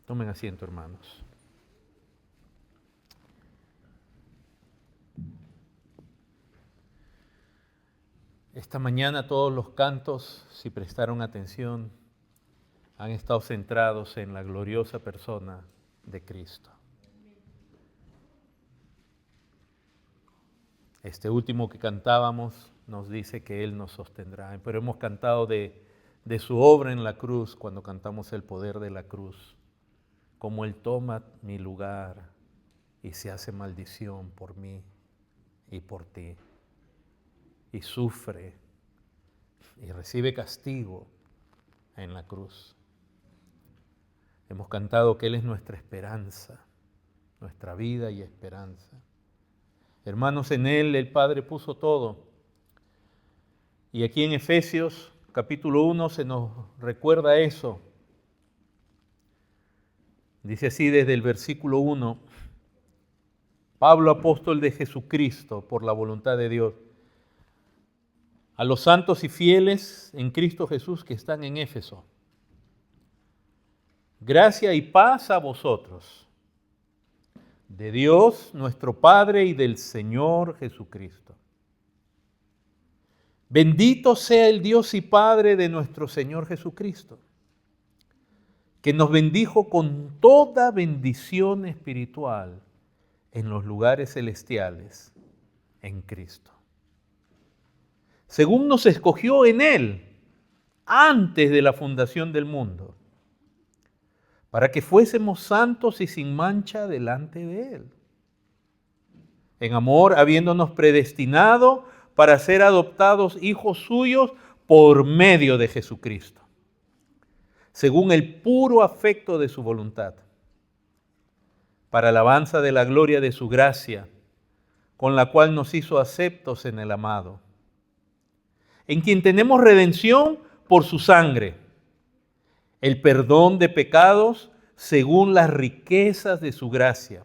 Tomen asiento, hermanos. Esta mañana todos los cantos, si prestaron atención, han estado centrados en la gloriosa persona de Cristo. Este último que cantábamos nos dice que Él nos sostendrá, pero hemos cantado de su obra en la cruz cuando cantamos el poder de la cruz, como Él toma mi lugar y se hace maldición por mí y por ti, y sufre y recibe castigo en la cruz. Hemos cantado que Él es nuestra esperanza, nuestra vida y esperanza. Hermanos, en Él el Padre puso todo. Y aquí en Efesios capítulo 1 se nos recuerda eso. Dice así desde el versículo 1, Pablo, apóstol de Jesucristo, por la voluntad de Dios, a los santos y fieles en Cristo Jesús que están en Éfeso. Gracia y paz a vosotros, de Dios nuestro Padre y del Señor Jesucristo. Bendito sea el Dios y Padre de nuestro Señor Jesucristo, que nos bendijo con toda bendición espiritual en los lugares celestiales en Cristo. Según nos escogió en Él antes de la fundación del mundo, para que fuésemos santos y sin mancha delante de Él. En amor, habiéndonos predestinado para ser adoptados hijos suyos por medio de Jesucristo, según el puro afecto de su voluntad, para alabanza de la gloria de su gracia, con la cual nos hizo aceptos en el amado, en quien tenemos redención por su sangre, el perdón de pecados según las riquezas de su gracia,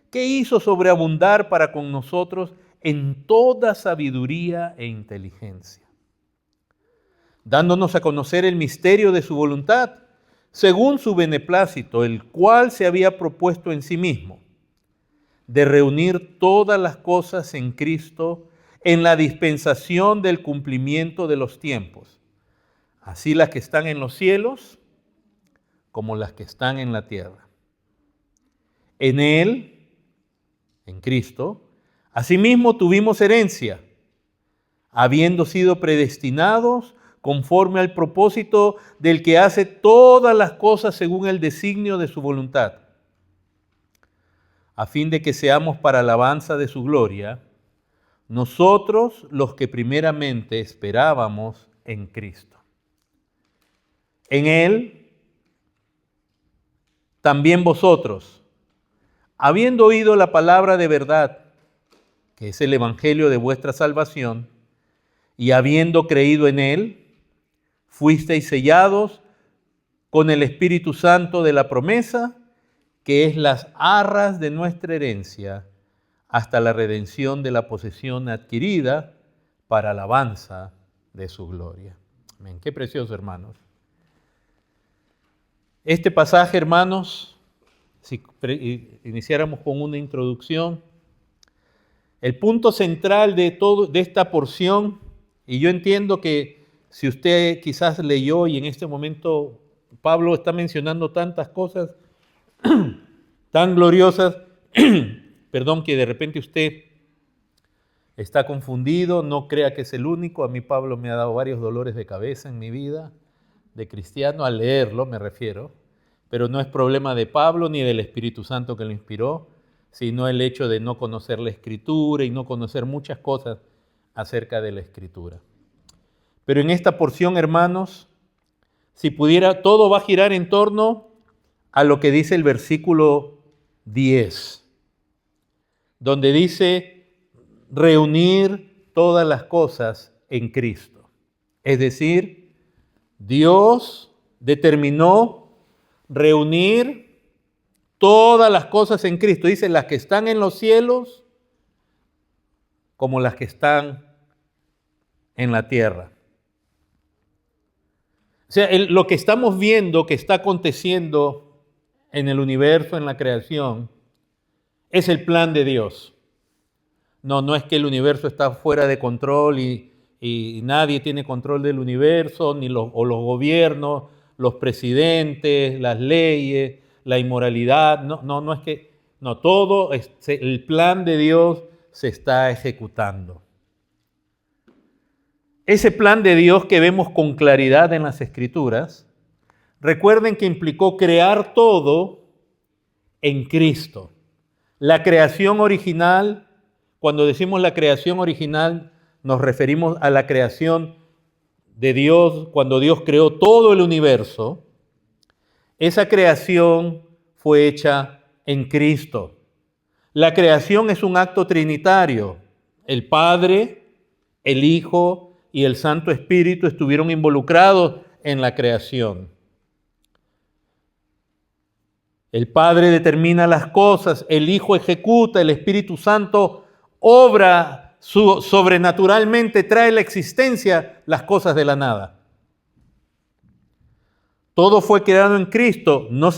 que hizo sobreabundar para con nosotros en toda sabiduría e inteligencia, dándonos a conocer el misterio de su voluntad, según su beneplácito, el cual se había propuesto en sí mismo, de reunir todas las cosas en Cristo en la dispensación del cumplimiento de los tiempos, así las que están en los cielos como las que están en la tierra. En Él, en Cristo, asimismo tuvimos herencia, habiendo sido predestinados conforme al propósito del que hace todas las cosas según el designio de su voluntad, a fin de que seamos para alabanza de su gloria, nosotros los que primeramente esperábamos en Cristo. En Él, también vosotros, habiendo oído la palabra de verdad, que es el evangelio de vuestra salvación, y habiendo creído en Él, fuisteis sellados con el Espíritu Santo de la promesa, que es las arras de nuestra herencia, hasta la redención de la posesión adquirida para alabanza de su gloria. Amén. Qué precioso, hermanos. Este pasaje, hermanos, si iniciáramos con una introducción, el punto central de esta porción, y yo entiendo que si usted quizás leyó y en este momento Pablo está mencionando tantas cosas tan gloriosas, perdón, que de repente usted está confundido, no crea que es el único. A mí Pablo me ha dado varios dolores de cabeza en mi vida de cristiano, al leerlo me refiero, pero no es problema de Pablo ni del Espíritu Santo que lo inspiró, sino el hecho de no conocer la Escritura y no conocer muchas cosas acerca de la Escritura. Pero en esta porción, hermanos, si pudiera, todo va a girar en torno a lo que dice el versículo 10, donde dice reunir todas las cosas en Cristo. Es decir, Dios determinó reunir todas las cosas en Cristo. Dice, las que están en los cielos como las que están en la tierra. O sea, lo que estamos viendo que está aconteciendo en el universo, en la creación, es el plan de Dios. No es que el universo está fuera de control y nadie tiene control del universo, ni los gobiernos, los presidentes, las leyes, la inmoralidad. No es que, no, todo, el plan de Dios se está ejecutando. Ese plan de Dios que vemos con claridad en las Escrituras, recuerden que implicó crear todo en Cristo. La creación original, cuando decimos la creación original, nos referimos a la creación de Dios, cuando Dios creó todo el universo. Esa creación fue hecha en Cristo. La creación es un acto trinitario. El Padre, el Hijo y el Santo Espíritu estuvieron involucrados en la creación. El Padre determina las cosas, el Hijo ejecuta, el Espíritu Santo obra sobrenaturalmente, trae a la existencia las cosas de la nada. Todo fue creado en Cristo. No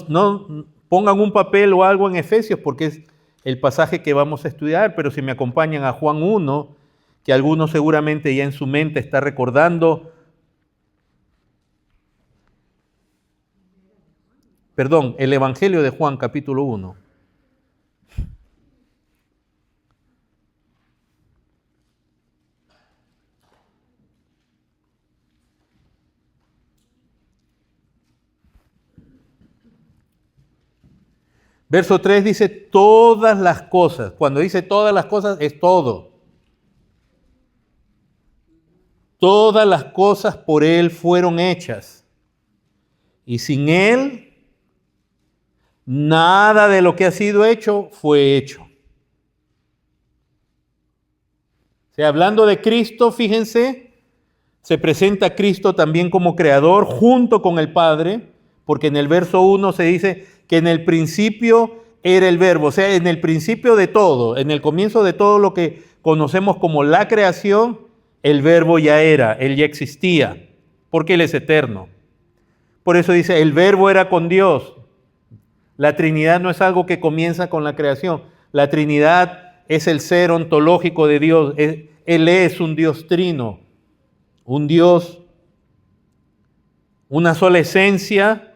pongan un papel o algo en Efesios porque es el pasaje que vamos a estudiar, pero si me acompañan a Juan 1, que algunos seguramente ya en su mente está recordando. Perdón, el Evangelio de Juan, capítulo 1. Verso 3 dice todas las cosas. Cuando dice todas las cosas, es todo. Todas las cosas por Él fueron hechas. Y sin Él, nada de lo que ha sido hecho fue hecho. O sea, hablando de Cristo, fíjense, se presenta a Cristo también como creador junto con el Padre, porque en el verso 1 se dice que en el principio era el verbo, o sea, en el principio de todo, en el comienzo de todo lo que conocemos como la creación, el verbo ya era, Él ya existía, porque Él es eterno. Por eso dice, el verbo era con Dios. La Trinidad no es algo que comienza con la creación. La Trinidad es el ser ontológico de Dios. Él es un Dios trino, un Dios, una sola esencia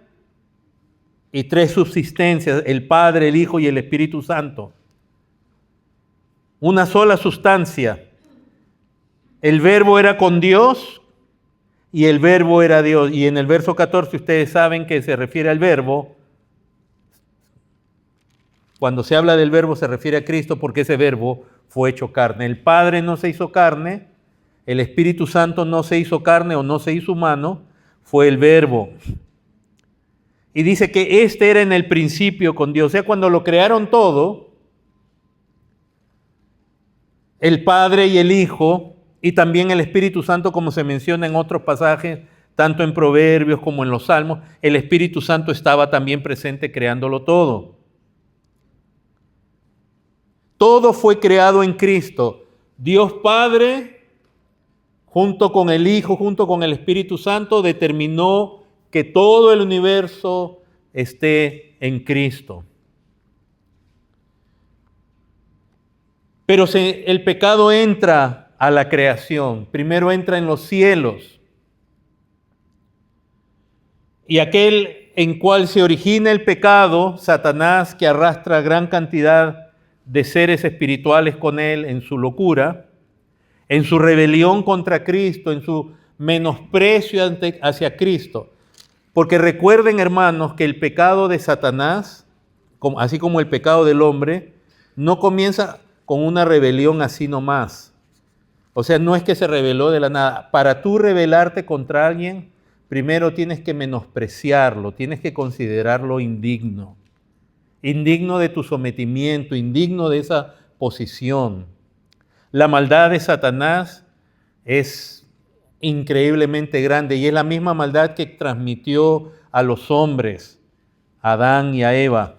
y tres subsistencias, el Padre, el Hijo y el Espíritu Santo. Una sola sustancia. El verbo era con Dios y el verbo era Dios. Y en el verso 14 ustedes saben que se refiere al verbo. Cuando se habla del verbo se refiere a Cristo porque ese verbo fue hecho carne. El Padre no se hizo carne, el Espíritu Santo no se hizo carne o no se hizo humano, fue el verbo. Y dice que este era en el principio con Dios. O sea, cuando lo crearon todo, el Padre y el Hijo y también el Espíritu Santo, como se menciona en otros pasajes, tanto en Proverbios como en los Salmos, el Espíritu Santo estaba también presente creándolo todo. Todo fue creado en Cristo. Dios Padre, junto con el Hijo, junto con el Espíritu Santo, determinó que todo el universo esté en Cristo. Pero el pecado entra a la creación. Primero entra en los cielos. Y aquel en cual se origina el pecado, Satanás, que arrastra gran cantidad de seres espirituales con él en su locura, en su rebelión contra Cristo, en su menosprecio hacia Cristo. Porque recuerden, hermanos, que el pecado de Satanás, así como el pecado del hombre, no comienza con una rebelión así nomás. O sea, no es que se rebeló de la nada. Para tú rebelarte contra alguien, primero tienes que menospreciarlo, tienes que considerarlo indigno. Indigno de tu sometimiento, indigno de esa posición. La maldad de Satanás es increíblemente grande y es la misma maldad que transmitió a los hombres, a Adán y a Eva.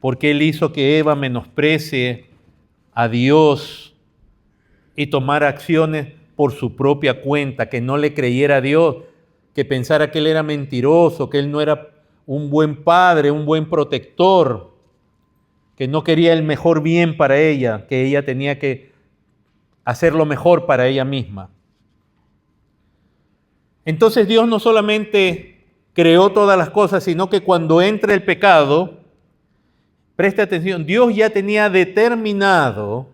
Porque él hizo que Eva menosprecie a Dios y tomara acciones por su propia cuenta, que no le creyera a Dios, que pensara que él era mentiroso, que él no era un buen padre, un buen protector, que no quería el mejor bien para ella, que ella tenía que hacer lo mejor para ella misma. Entonces Dios no solamente creó todas las cosas, sino que cuando entra el pecado, preste atención, Dios ya tenía determinado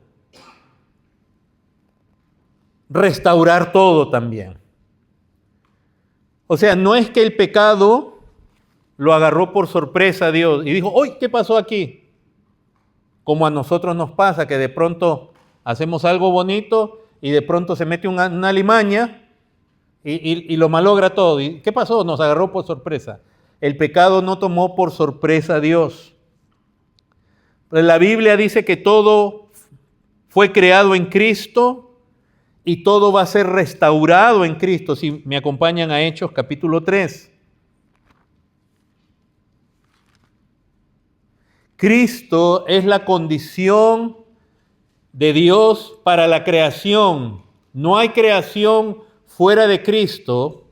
restaurar todo también. O sea, no es que el pecado lo agarró por sorpresa a Dios y dijo, ¡uy! ¿Qué pasó aquí? Como a nosotros nos pasa, que de pronto hacemos algo bonito y de pronto se mete una alimaña y lo malogra todo. ¿Y qué pasó? Nos agarró por sorpresa. El pecado no tomó por sorpresa a Dios. La Biblia dice que todo fue creado en Cristo y todo va a ser restaurado en Cristo. Si me acompañan a Hechos capítulo 3. Cristo es la condición de Dios para la creación. No hay creación fuera de Cristo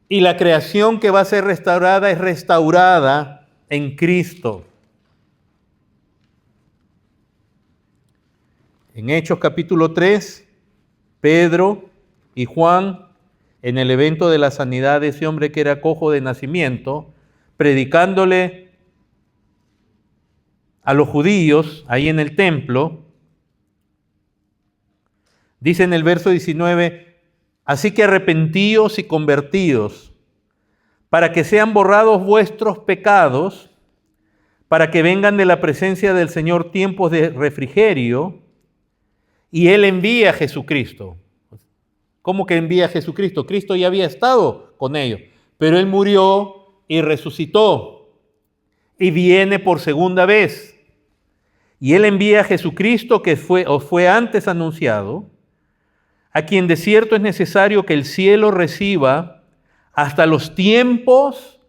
y la creación que va a ser restaurada es restaurada en Cristo. En Hechos capítulo 3, Pedro y Juan, en el evento de la sanidad de ese hombre que era cojo de nacimiento, predicándole a los judíos ahí en el templo, dice en el verso 19, así que arrepentíos y convertíos, para que sean borrados vuestros pecados, para que vengan de la presencia del Señor tiempos de refrigerio, y Él envía a Jesucristo. ¿Cómo que envía a Jesucristo? Cristo ya había estado con ellos, pero Él murió y resucitó, y viene por segunda vez. Y Él envía a Jesucristo, que fue antes anunciado, a quien de cierto es necesario que el cielo reciba hasta los tiempos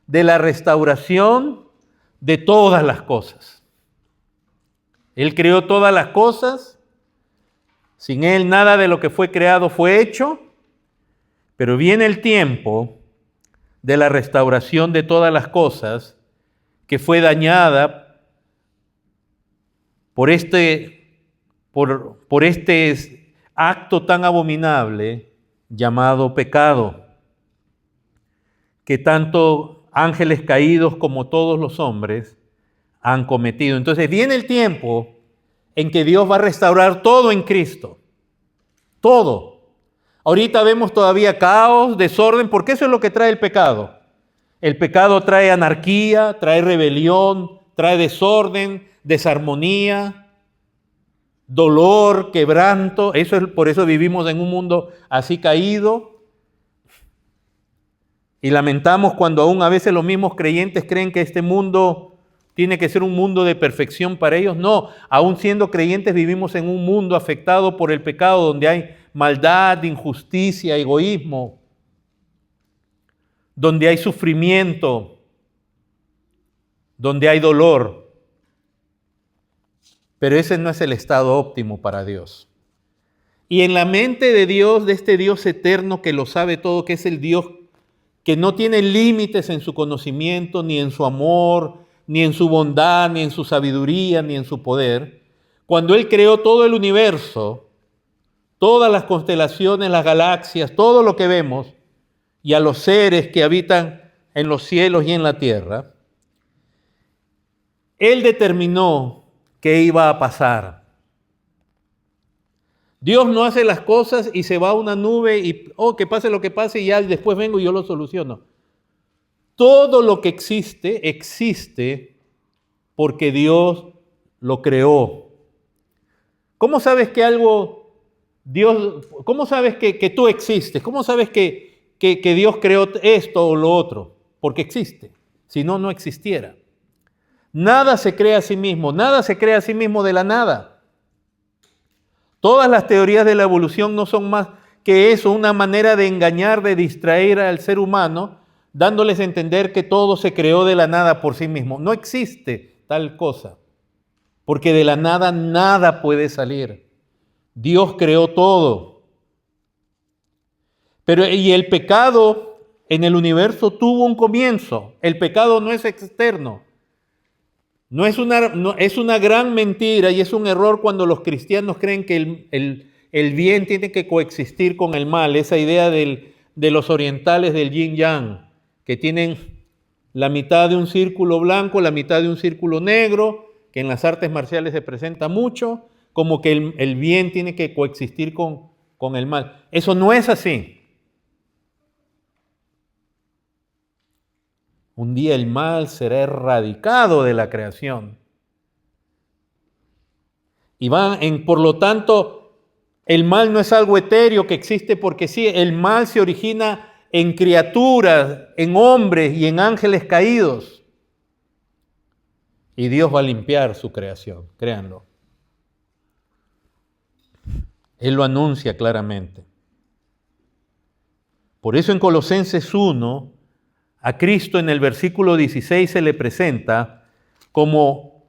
de la restauración de todas las cosas. Él creó todas las cosas, sin Él nada de lo que fue creado fue hecho, pero viene el tiempo de la restauración de todas las cosas que fue dañada por este acto tan abominable llamado pecado, que tanto ángeles caídos como todos los hombres han cometido. Entonces viene el tiempo en que Dios va a restaurar todo en Cristo. Todo. Ahorita vemos todavía caos, desorden, porque eso es lo que trae el pecado. El pecado trae anarquía, trae rebelión, trae desorden, desarmonía, dolor, quebranto. Por eso vivimos en un mundo así caído. Y lamentamos cuando aún a veces los mismos creyentes creen que este mundo tiene que ser un mundo de perfección para ellos. No, aún siendo creyentes vivimos en un mundo afectado por el pecado, donde hay maldad, injusticia, egoísmo, donde hay sufrimiento, donde hay dolor. Pero ese no es el estado óptimo para Dios. Y en la mente de Dios, de este Dios eterno que lo sabe todo, que es el Dios que no tiene límites en su conocimiento, ni en su amor, ni en su bondad, ni en su sabiduría, ni en su poder, cuando Él creó todo el universo, todas las constelaciones, las galaxias, todo lo que vemos, y a los seres que habitan en los cielos y en la tierra, Él determinó qué iba a pasar. Dios no hace las cosas y se va a una nube y, que pase lo que pase y ya después vengo y yo lo soluciono. Todo lo que existe, existe porque Dios lo creó. ¿Cómo sabes que cómo sabes que tú existes? ¿Cómo sabes que Dios creó esto o lo otro? Porque existe. Si no, no existiera. Nada se crea a sí mismo. Nada se crea a sí mismo de la nada. Todas las teorías de la evolución no son más que eso, una manera de engañar, de distraer al ser humano, dándoles a entender que todo se creó de la nada por sí mismo. No existe tal cosa, porque de la nada nada puede salir. Dios creó todo. Pero y el pecado en el universo tuvo un comienzo. El pecado no es externo. Es una gran mentira y es un error cuando los cristianos creen que el bien tiene que coexistir con el mal. Esa idea de los orientales del yin yang, que tienen la mitad de un círculo blanco, la mitad de un círculo negro, que en las artes marciales se presenta mucho, como que el bien tiene que coexistir con el mal. Eso no es así. Un día el mal será erradicado de la creación. Y por lo tanto, el mal no es algo etéreo que existe porque sí, el mal se origina en criaturas, en hombres y en ángeles caídos. Y Dios va a limpiar su creación, créanlo. Él lo anuncia claramente. Por eso en Colosenses 1, a Cristo en el versículo 16 se le presenta como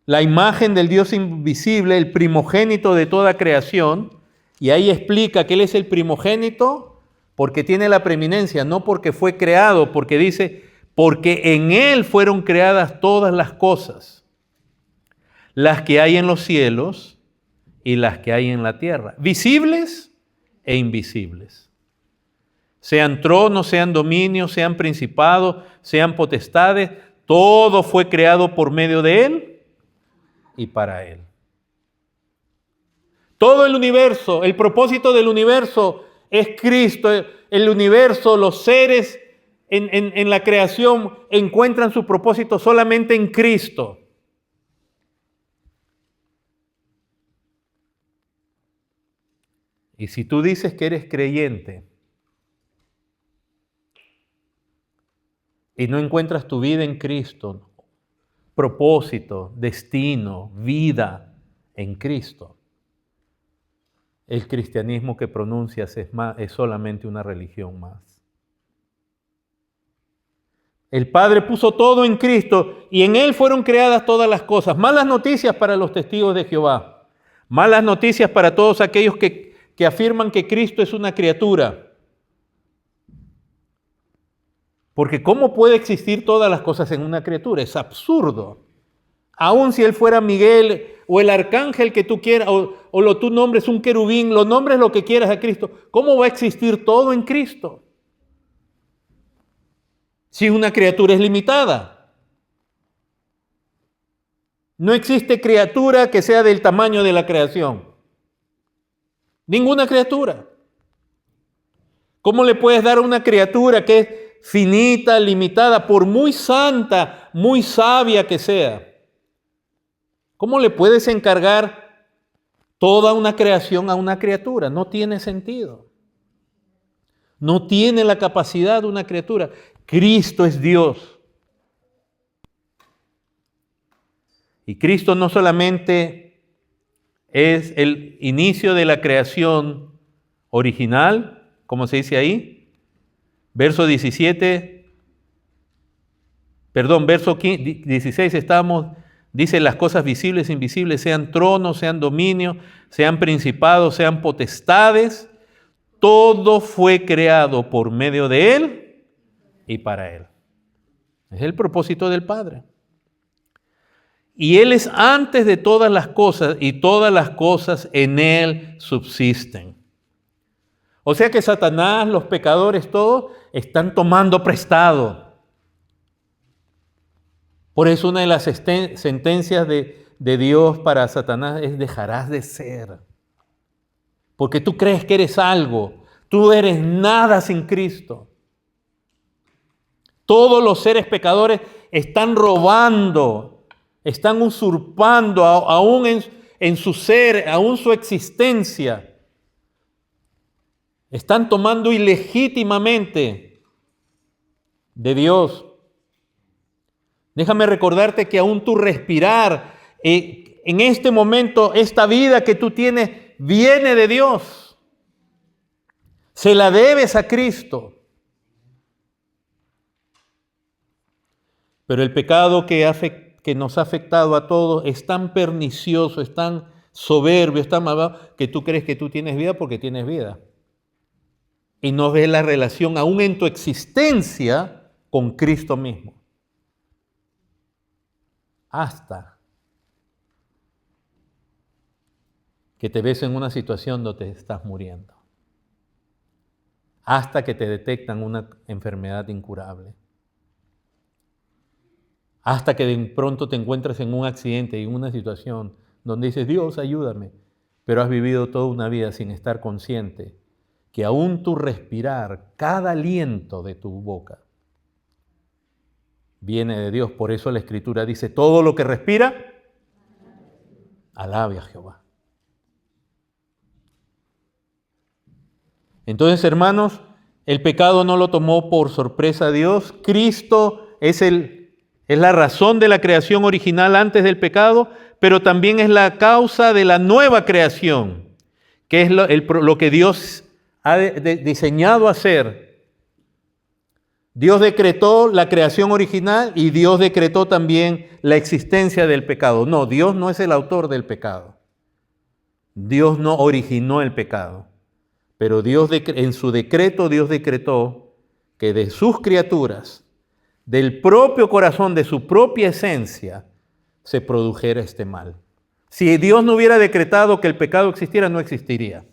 la imagen del Dios invisible, el primogénito de toda creación, y ahí explica que Él es el primogénito porque tiene la preeminencia, no porque fue creado, porque dice, porque en Él fueron creadas todas las cosas, las que hay en los cielos y las que hay en la tierra, visibles e invisibles. Sean tronos, sean dominios, sean principados, sean potestades, todo fue creado por medio de Él y para Él. Todo el universo, el propósito del universo es Cristo. El universo, los seres en la creación encuentran su propósito solamente en Cristo. Y si tú dices que eres creyente y no encuentras tu vida en Cristo, propósito, destino, vida en Cristo, el cristianismo que pronuncias es solamente una religión más. El Padre puso todo en Cristo y en Él fueron creadas todas las cosas. Malas noticias para los testigos de Jehová. Malas noticias para todos aquellos que afirman que Cristo es una criatura. Porque ¿cómo puede existir todas las cosas en una criatura? Es absurdo. Aun si Él fuera Miguel o el arcángel que tú quieras, o tú nombres un querubín, lo nombres lo que quieras a Cristo, ¿cómo va a existir todo en Cristo? Si una criatura es limitada. No existe criatura que sea del tamaño de la creación. Ninguna criatura. ¿Cómo le puedes dar a una criatura que es finita, limitada, por muy santa, muy sabia que sea? ¿Cómo le puedes encargar toda una creación a una criatura? No tiene sentido. No tiene la capacidad de una criatura. Cristo es Dios. Y Cristo no solamente es el inicio de la creación original, como se dice ahí, verso 16 dice las cosas visibles e invisibles, sean tronos, sean dominios, sean principados, sean potestades, todo fue creado por medio de Él y para Él. Es el propósito del Padre. Y Él es antes de todas las cosas y todas las cosas en Él subsisten. O sea que Satanás, los pecadores, todos están tomando prestado. Por eso una de las sentencias de Dios para Satanás es dejarás de ser. Porque tú crees que eres algo. Tú eres nada sin Cristo. Todos los seres pecadores están robando, están usurpando aún en su ser, aún su existencia. Están tomando ilegítimamente de Dios. Déjame recordarte que aún tu respirar, en este momento, esta vida que tú tienes, viene de Dios. Se la debes a Cristo. Pero el pecado que nos ha afectado a todos es tan pernicioso, es tan soberbio, es tan malvado, que tú crees que tú tienes vida porque tienes vida. y no ves la relación aún en tu existencia con Cristo mismo. Hasta que te ves en una situación donde te estás muriendo. Hasta que te detectan una enfermedad incurable. Hasta que de pronto te encuentras en un accidente, en una situación donde dices, Dios, ayúdame. Pero has vivido toda una vida sin estar consciente que aún tu respirar, cada aliento de tu boca, viene de Dios. Por eso la Escritura dice, todo lo que respira, alabe a Jehová. Entonces, hermanos, el pecado no lo tomó por sorpresa a Dios. Cristo es la razón de la creación original antes del pecado, pero también es la causa de la nueva creación, que es lo que Dios ha diseñado hacer. Dios decretó la creación original y Dios decretó también la existencia del pecado. No, Dios no es el autor del pecado. Dios no originó el pecado. Pero en su decreto, Dios decretó que de sus criaturas, del propio corazón, de su propia esencia, se produjera este mal. Si Dios no hubiera decretado que el pecado existiera, no existiría.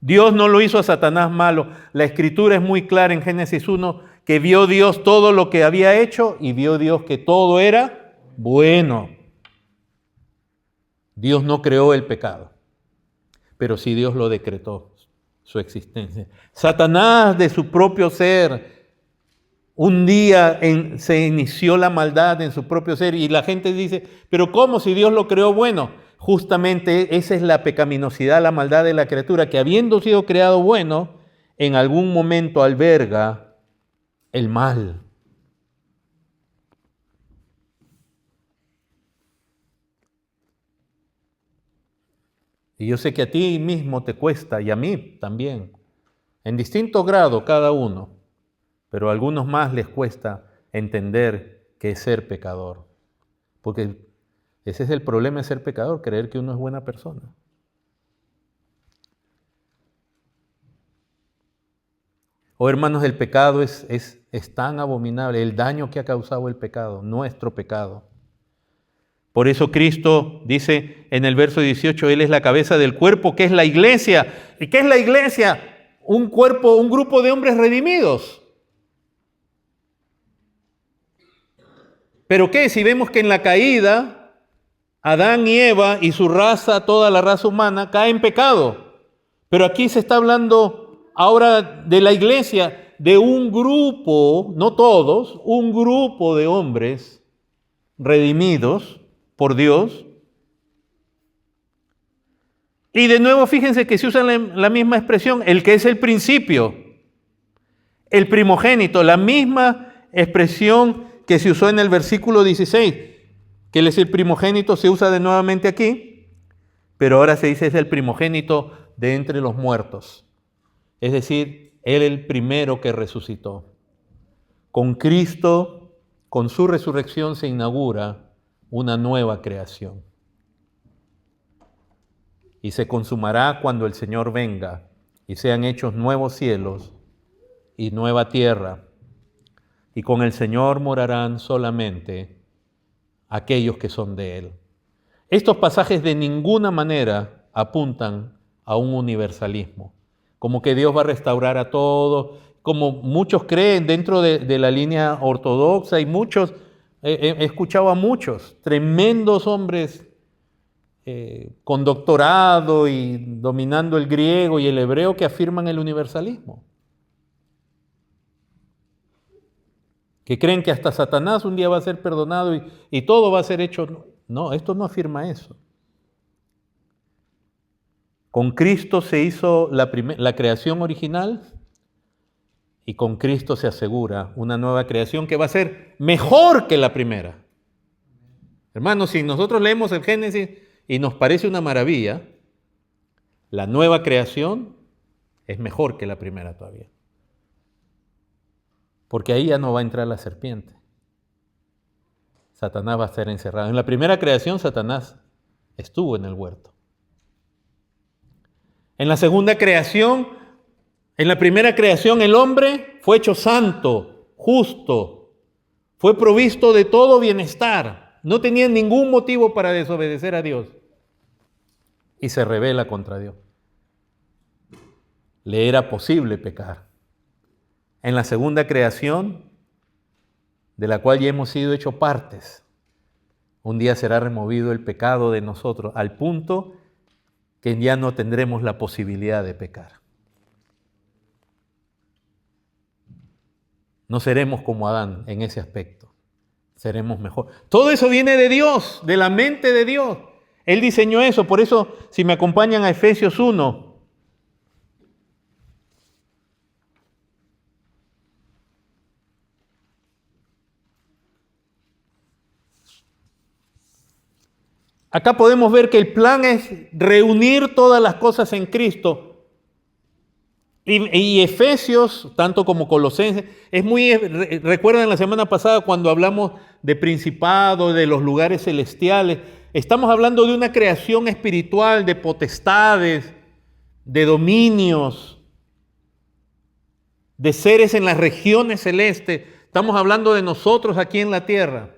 Dios no lo hizo a Satanás malo. La Escritura es muy clara en Génesis 1, que vio Dios todo lo que había hecho y vio Dios que todo era bueno. Dios no creó el pecado, pero sí Dios lo decretó, su existencia. Satanás, de su propio ser, un día se inició la maldad en su propio ser y la gente dice, pero ¿cómo si Dios lo creó bueno? Justamente esa es la pecaminosidad, la maldad de la criatura, que habiendo sido creado bueno, en algún momento alberga el mal. Y yo sé que a ti mismo te cuesta y a mí también, en distinto grado cada uno, pero a algunos más les cuesta entender qué es ser pecador. Porque ese es el problema de ser pecador, creer que uno es buena persona. Oh, hermanos, el pecado es tan abominable, el daño que ha causado el pecado, nuestro pecado. Por eso Cristo dice en el verso 18, Él es la cabeza del cuerpo, que es la iglesia. ¿Y qué es la iglesia? Un cuerpo, un grupo de hombres redimidos. ¿Pero qué? Si vemos que en la caída, Adán y Eva y su raza, toda la raza humana, cae en pecado. Pero aquí se está hablando ahora de la iglesia, de un grupo, no todos, un grupo de hombres redimidos por Dios. Y de nuevo fíjense que se usa la misma expresión, el que es el principio, el primogénito, la misma expresión que se usó en el versículo 16, que él es el primogénito, se usa de nuevamente aquí, pero ahora se dice es el primogénito de entre los muertos. Es decir, él el primero que resucitó. Con Cristo, con su resurrección se inaugura una nueva creación. Y se consumará cuando el Señor venga y sean hechos nuevos cielos y nueva tierra. Y con el Señor morarán solamente aquellos que son de Él. Estos pasajes de ninguna manera apuntan a un universalismo, como que Dios va a restaurar a todos, como muchos creen dentro de la línea ortodoxa, y muchos, he escuchado a muchos tremendos hombres con doctorado y dominando el griego y el hebreo que afirman el universalismo. Que creen que hasta Satanás un día va a ser perdonado y todo va a ser hecho. No, esto no afirma eso. Con Cristo se hizo la creación original y con Cristo se asegura una nueva creación que va a ser mejor que la primera. Hermanos, si nosotros leemos el Génesis y nos parece una maravilla, la nueva creación es mejor que la primera todavía. Porque ahí ya no va a entrar la serpiente. Satanás va a estar encerrado. En la primera creación, Satanás estuvo en el huerto. En la segunda creación, En la primera creación el hombre fue hecho santo, justo, fue provisto de todo bienestar, no tenía ningún motivo para desobedecer a Dios y se rebela contra Dios. Le era posible pecar. En la segunda creación, de la cual ya hemos sido hechos partes, un día será removido el pecado de nosotros, al punto que ya no tendremos la posibilidad de pecar. No seremos como Adán en ese aspecto, seremos mejor. Todo eso viene de Dios, de la mente de Dios. Él diseñó eso, por eso si me acompañan a Efesios 1, acá podemos ver que el plan es reunir todas las cosas en Cristo. Y Efesios, tanto como Colosenses, recuerdan la semana pasada cuando hablamos de principado, de los lugares celestiales, estamos hablando de una creación espiritual, de potestades, de dominios, de seres en las regiones celestes. Estamos hablando de nosotros aquí en la tierra.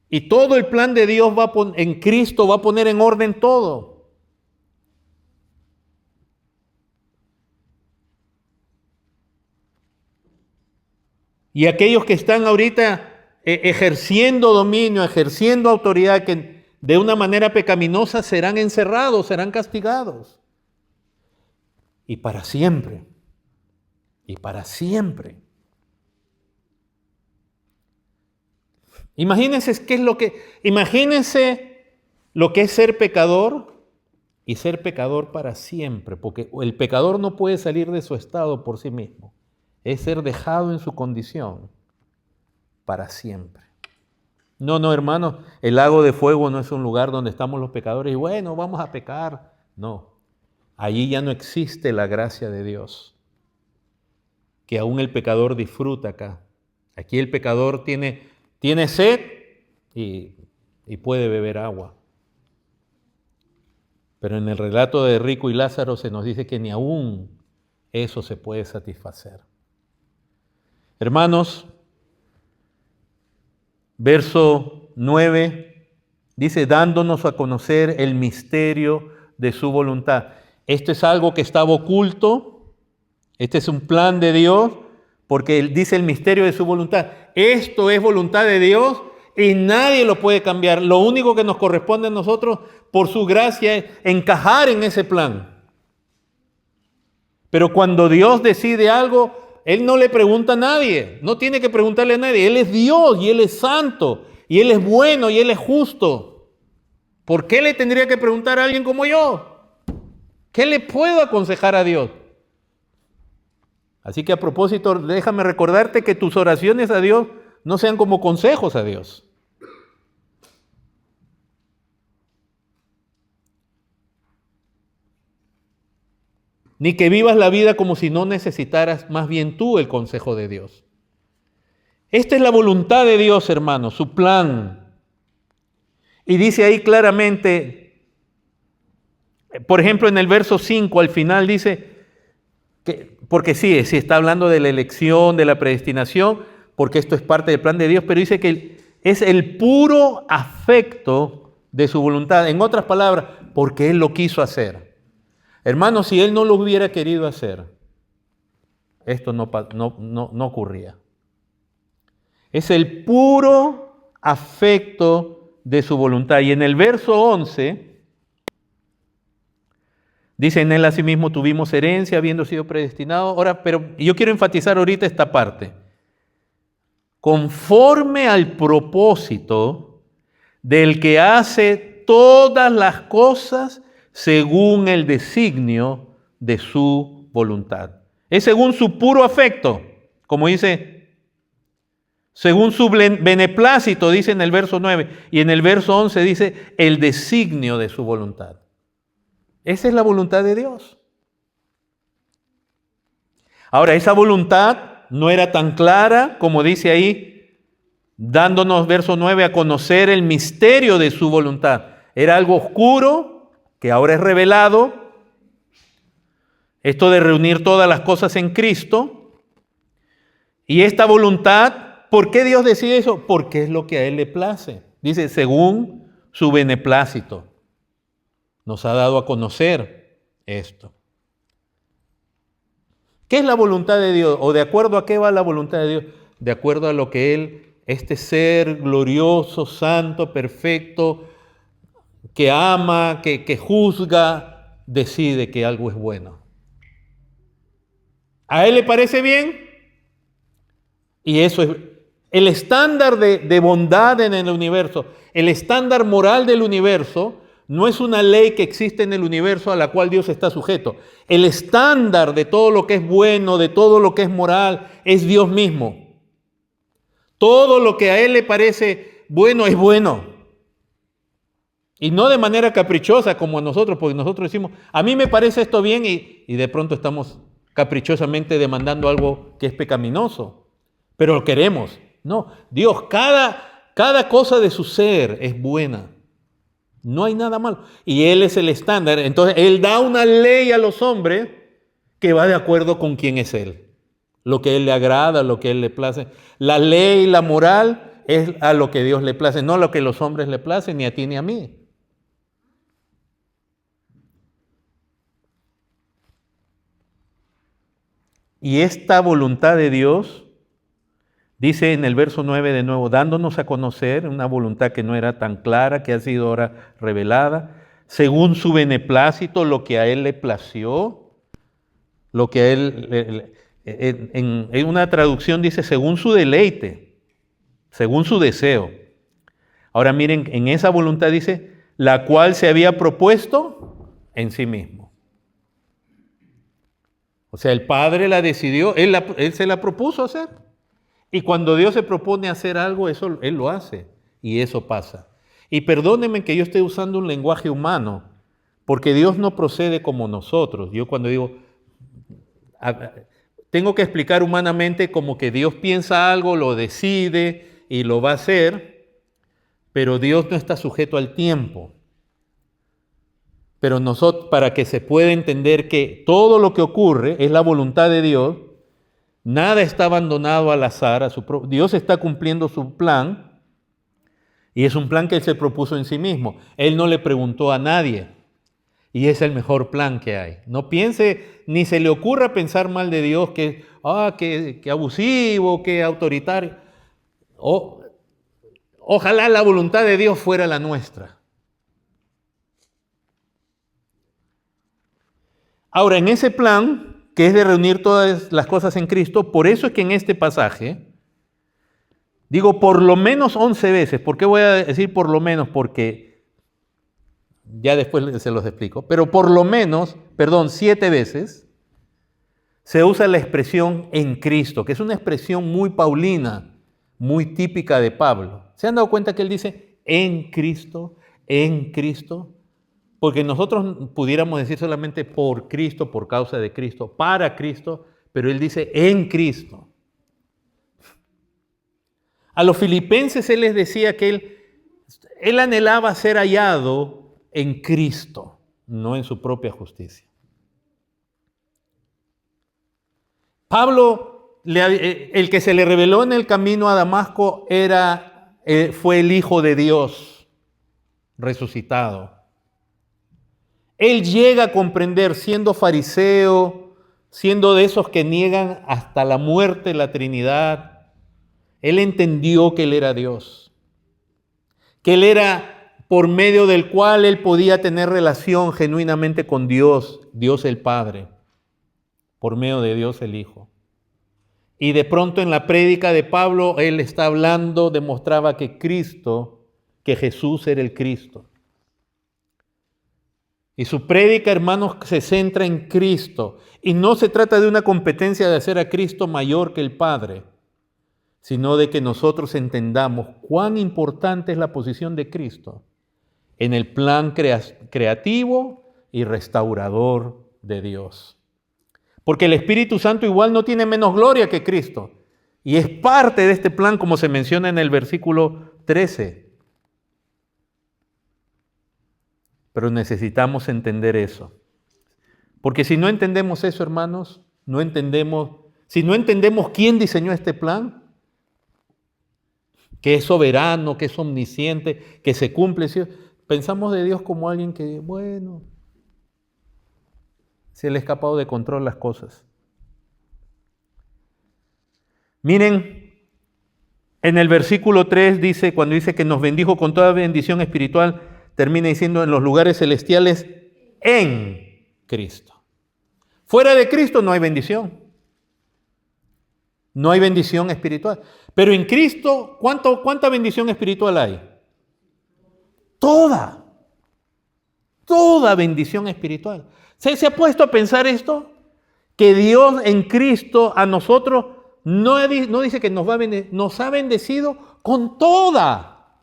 Y todo el plan de Dios en Cristo va a poner en orden todo. Y aquellos que están ahorita ejerciendo dominio, ejerciendo autoridad, que de una manera pecaminosa serán encerrados, serán castigados. Y para siempre. Y para siempre. Imagínense lo que es ser pecador y ser pecador para siempre, porque el pecador no puede salir de su estado por sí mismo. Es ser dejado en su condición para siempre. No, hermanos, el lago de fuego no es un lugar donde estamos los pecadores y bueno, vamos a pecar. No, allí ya no existe la gracia de Dios, que aún el pecador disfruta acá. Aquí el pecador tiene sed y puede beber agua. Pero en el relato de Rico y Lázaro se nos dice que ni aún eso se puede satisfacer. Hermanos, verso 9 dice, dándonos a conocer el misterio de su voluntad. Esto es algo que estaba oculto, este es un plan de Dios, porque Él dice el misterio de su voluntad. Esto es voluntad de Dios y nadie lo puede cambiar. Lo único que nos corresponde a nosotros, por su gracia, es encajar en ese plan. Pero cuando Dios decide algo, Él no le pregunta a nadie, no tiene que preguntarle a nadie. Él es Dios y Él es santo y Él es bueno y Él es justo. ¿Por qué le tendría que preguntar a alguien como yo? ¿Qué le puedo aconsejar a Dios? Así que a propósito, déjame recordarte que tus oraciones a Dios no sean como consejos a Dios. Ni que vivas la vida como si no necesitaras más bien tú el consejo de Dios. Esta es la voluntad de Dios, hermanos, su plan. Y dice ahí claramente, por ejemplo, en el verso 5 al final dice, porque sí está hablando de la elección, de la predestinación, porque esto es parte del plan de Dios, pero dice que es el puro afecto de su voluntad. En otras palabras, porque Él lo quiso hacer. Hermanos, si Él no lo hubiera querido hacer, esto no ocurría. Es el puro afecto de su voluntad. Y en el verso 11, dice, en Él asimismo tuvimos herencia, habiendo sido predestinados. Ahora, pero yo quiero enfatizar ahorita esta parte. Conforme al propósito del que hace todas las cosas según el designio de su voluntad. Es según su puro afecto, como dice, según su beneplácito, dice en el verso 9, y en el verso 11 dice, el designio de su voluntad. Esa es la voluntad de Dios. Ahora, esa voluntad no era tan clara, como dice ahí, dándonos, verso 9, a conocer el misterio de su voluntad. Era algo oscuro, que ahora es revelado, Esto de reunir todas las cosas en Cristo. Y esta voluntad, ¿por qué Dios decide eso? Porque es lo que a Él le place. Dice, según su beneplácito. Nos ha dado a conocer esto. ¿Qué es la voluntad de Dios? ¿O de acuerdo a qué va la voluntad de Dios? De acuerdo a lo que Él, este ser glorioso, santo, perfecto, que ama, que juzga, decide que algo es bueno. ¿A Él le parece bien? Y eso es el estándar de bondad en el universo. El estándar moral del universo no es una ley que existe en el universo a la cual Dios está sujeto. El estándar de todo lo que es bueno, de todo lo que es moral, es Dios mismo. Todo lo que a Él le parece bueno es bueno. Y no de manera caprichosa como a nosotros, porque nosotros decimos, a mí me parece esto bien y de pronto estamos caprichosamente demandando algo que es pecaminoso. Pero lo queremos. No, Dios, cada cosa de su ser es buena. No hay nada malo. Y Él es el estándar. Entonces, Él da una ley a los hombres que va de acuerdo con quién es Él. Lo que a Él le agrada, lo que a Él le place. La ley, la moral, es a lo que Dios le place, no a lo que los hombres le placen, ni a ti ni a mí. Y esta voluntad de Dios, dice en el verso 9 de nuevo, dándonos a conocer una voluntad que no era tan clara, que ha sido ahora revelada, según su beneplácito, lo que a Él le plació, lo que a Él, en una traducción dice, según su deleite, según su deseo. Ahora miren, en esa voluntad dice, la cual se había propuesto en sí mismo. O sea, el Padre la decidió, Él se la propuso hacer. Y cuando Dios se propone hacer algo, eso Él lo hace. Y eso pasa. Y perdónenme que yo esté usando un lenguaje humano, porque Dios no procede como nosotros. Yo cuando digo, tengo que explicar humanamente como que Dios piensa algo, lo decide y lo va a hacer, pero Dios no está sujeto al tiempo. Pero nosotros, para que se pueda entender que todo lo que ocurre es la voluntad de Dios, nada está abandonado al azar, Dios está cumpliendo su plan, y es un plan que Él se propuso en sí mismo. Él no le preguntó a nadie, y es el mejor plan que hay. No piense, ni se le ocurra pensar mal de Dios, que abusivo, que autoritario. Ojalá la voluntad de Dios fuera la nuestra. Ahora, en ese plan, que es de reunir todas las cosas en Cristo, por eso es que en este pasaje, digo por lo menos 11 veces. ¿Por qué voy a decir por lo menos? Porque ya después se los explico. Pero por lo menos, 7 veces, se usa la expresión en Cristo, que es una expresión muy paulina, muy típica de Pablo. ¿Se han dado cuenta que él dice en Cristo, en Cristo? Porque nosotros pudiéramos decir solamente por Cristo, por causa de Cristo, para Cristo, pero él dice en Cristo. A los filipenses él les decía que él anhelaba ser hallado en Cristo, no en su propia justicia. Pablo, el que se le reveló en el camino a Damasco fue el Hijo de Dios resucitado. Él llega a comprender, siendo fariseo, siendo de esos que niegan hasta la muerte la Trinidad, él entendió que Él era Dios, que Él era por medio del cual él podía tener relación genuinamente con Dios, Dios el Padre, por medio de Dios el Hijo. Y de pronto en la prédica de Pablo, él está hablando, demostraba que Jesús era el Cristo. Y su prédica, hermanos, se centra en Cristo. Y no se trata de una competencia de hacer a Cristo mayor que el Padre, sino de que nosotros entendamos cuán importante es la posición de Cristo en el plan creativo y restaurador de Dios. Porque el Espíritu Santo igual no tiene menos gloria que Cristo. Y es parte de este plan, como se menciona en el versículo 13. Pero necesitamos entender eso. Porque si no entendemos eso, hermanos, si no entendemos quién diseñó este plan, que es soberano, que es omnisciente, que se cumple, ¿sí? Pensamos de Dios como alguien que, bueno, se le ha escapado de control las cosas. Miren, en el versículo 3 dice, cuando dice que nos bendijo con toda bendición espiritual, termina diciendo en los lugares celestiales en Cristo. Fuera de Cristo no hay bendición. No hay bendición espiritual. Pero en Cristo, ¿cuánta bendición espiritual hay? Toda bendición espiritual. ¿Se ha puesto a pensar esto? Que Dios en Cristo a nosotros no dice que nos ha bendecido con toda